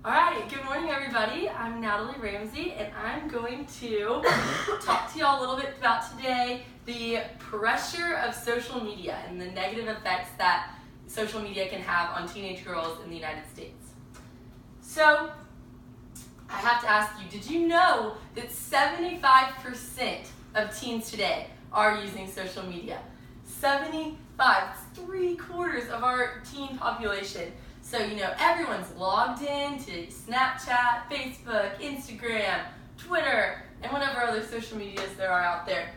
Alright, good morning everybody. I'm Natalie Ramsey and I'm going to talk to y'all a little bit about today the pressure of social media and the negative effects that social media can have on teenage girls in the United States. So, I have to ask you, did you know that 75% of teens today are using social media? 75, it's 3/4 of our teen population. So, everyone's logged in to Snapchat, Facebook, Instagram, Twitter, and whatever other social medias there are out there.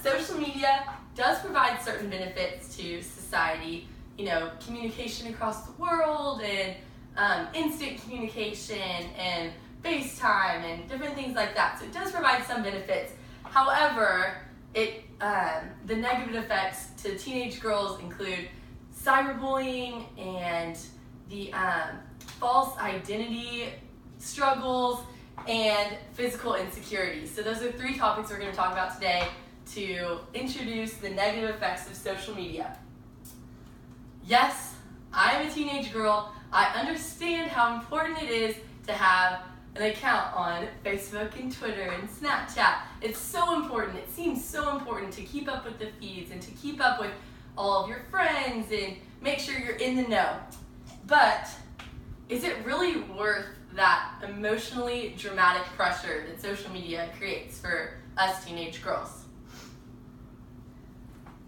Social media does provide certain benefits to society, communication across the world and instant communication and FaceTime and different things like that. So it does provide some benefits. However, the negative effects to teenage girls include cyberbullying and the false identity struggles and physical insecurities. So those are 3 topics we're going to talk about today to introduce the negative effects of social media. Yes, I am a teenage girl. I understand how important it is to have an account on Facebook and Twitter and Snapchat. It's so important. It seems so important to keep up with the feeds and to keep up with all of your friends and make sure you're in the know. But is it really worth that emotionally dramatic pressure that social media creates for us teenage girls?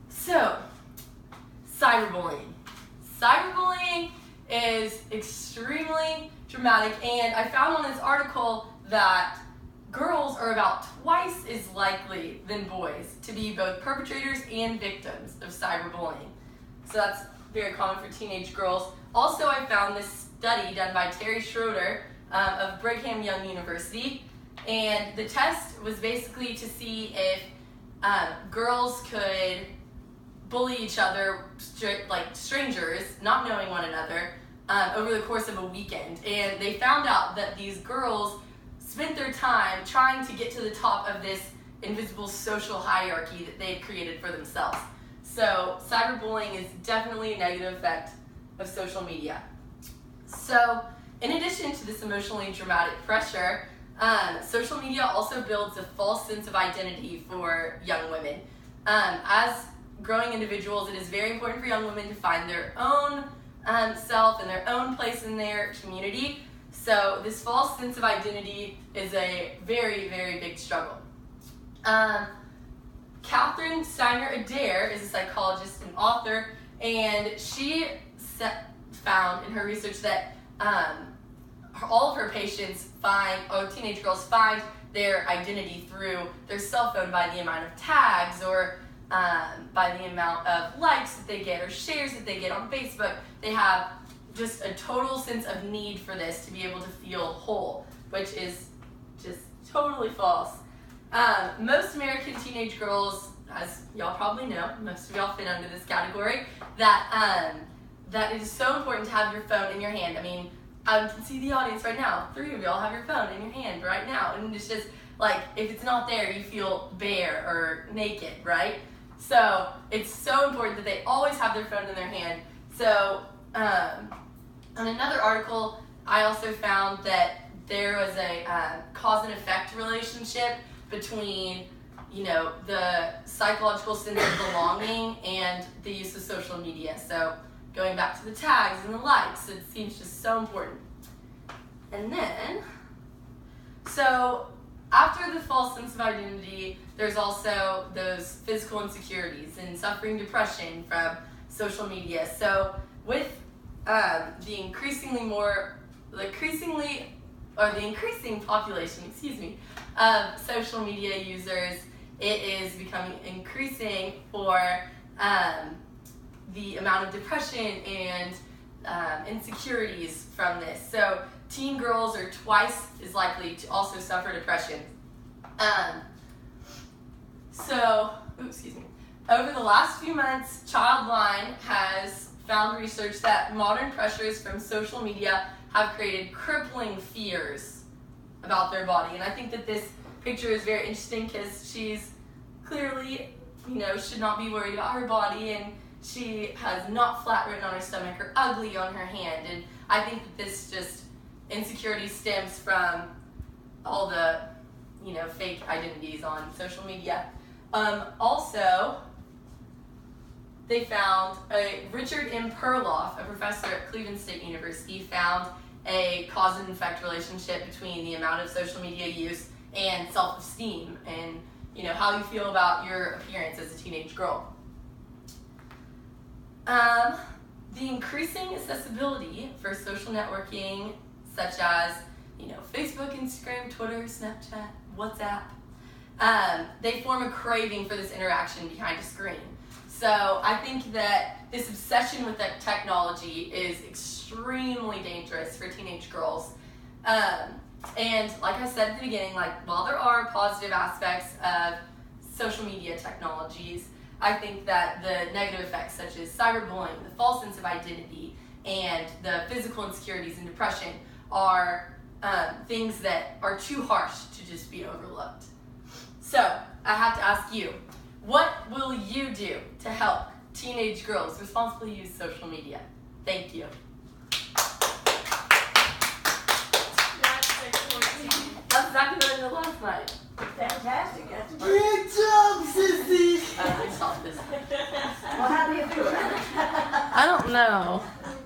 So, cyberbullying. Cyberbullying is extremely dramatic, and I found on this article that girls are about twice as likely than boys to be both perpetrators and victims of cyberbullying. So that's very common for teenage girls. Also, I found this study done by Terry Schroeder of Brigham Young University, and the test was basically to see if girls could bully each other, like strangers, not knowing one another, over the course of a weekend. And they found out that these girls spent their time trying to get to the top of this invisible social hierarchy that they've created for themselves. So cyberbullying is definitely a negative effect of social media. So in addition to this emotionally dramatic pressure, social media also builds a false sense of identity for young women. As growing individuals, it is very important for young women to find their own self and their own place in their community. So this false sense of identity is a very, very big struggle. Catherine Steiner-Adair is a psychologist and author, and she found in her research that all of her patients teenage girls find their identity through their cell phone by the amount of tags or by the amount of likes that they get or shares that they get on Facebook. They have just a total sense of need for this to be able to feel whole, which is just totally false. Most American teenage girls, as y'all probably know, most of y'all fit under this category, that it is so important to have your phone in your hand. I mean, I can see the audience right now. 3 of y'all have your phone in your hand right now, and it's just like, if it's not there, you feel bare or naked, right? So it's so important that they always have their phone in their hand. So on another article, I also found that there was a cause and effect relationship between, the psychological sense of belonging and the use of social media. So going back to the tags and the likes, it seems just so important. And then, so after the false sense of identity, there's also those physical insecurities and suffering depression from social media. So with the increasing population, of social media users, it is becoming increasing for the amount of depression and insecurities from this. So teen girls are twice as likely to also suffer depression. Over the last few months, Childline has found research that modern pressures from social media have created crippling fears about their body. And I think that this picture is very interesting because she's clearly, should not be worried about her body, and she has not flat written on her stomach or ugly on her hand. And I think that this just insecurity stems from all the, fake identities on social media. Also, they found Richard M. Perloff, a professor at Cleveland State University, found a cause and effect relationship between the amount of social media use and self-esteem and how you feel about your appearance as a teenage girl. The increasing accessibility for social networking, such as Facebook, Instagram, Twitter, Snapchat, WhatsApp, they form a craving for this interaction behind a screen. So I think that this obsession with that technology is extremely dangerous for teenage girls. And like I said at the beginning, while there are positive aspects of social media technologies, I think that the negative effects such as cyberbullying, the false sense of identity, and the physical insecurities and depression are things that are too harsh to just be overlooked. So I have to ask you, what will you do to help teenage girls responsibly use social media? Thank you. That's exactly what I did last night. Fantastic. That's Good job, sissy! I saw this. well, how do you feel? I don't know.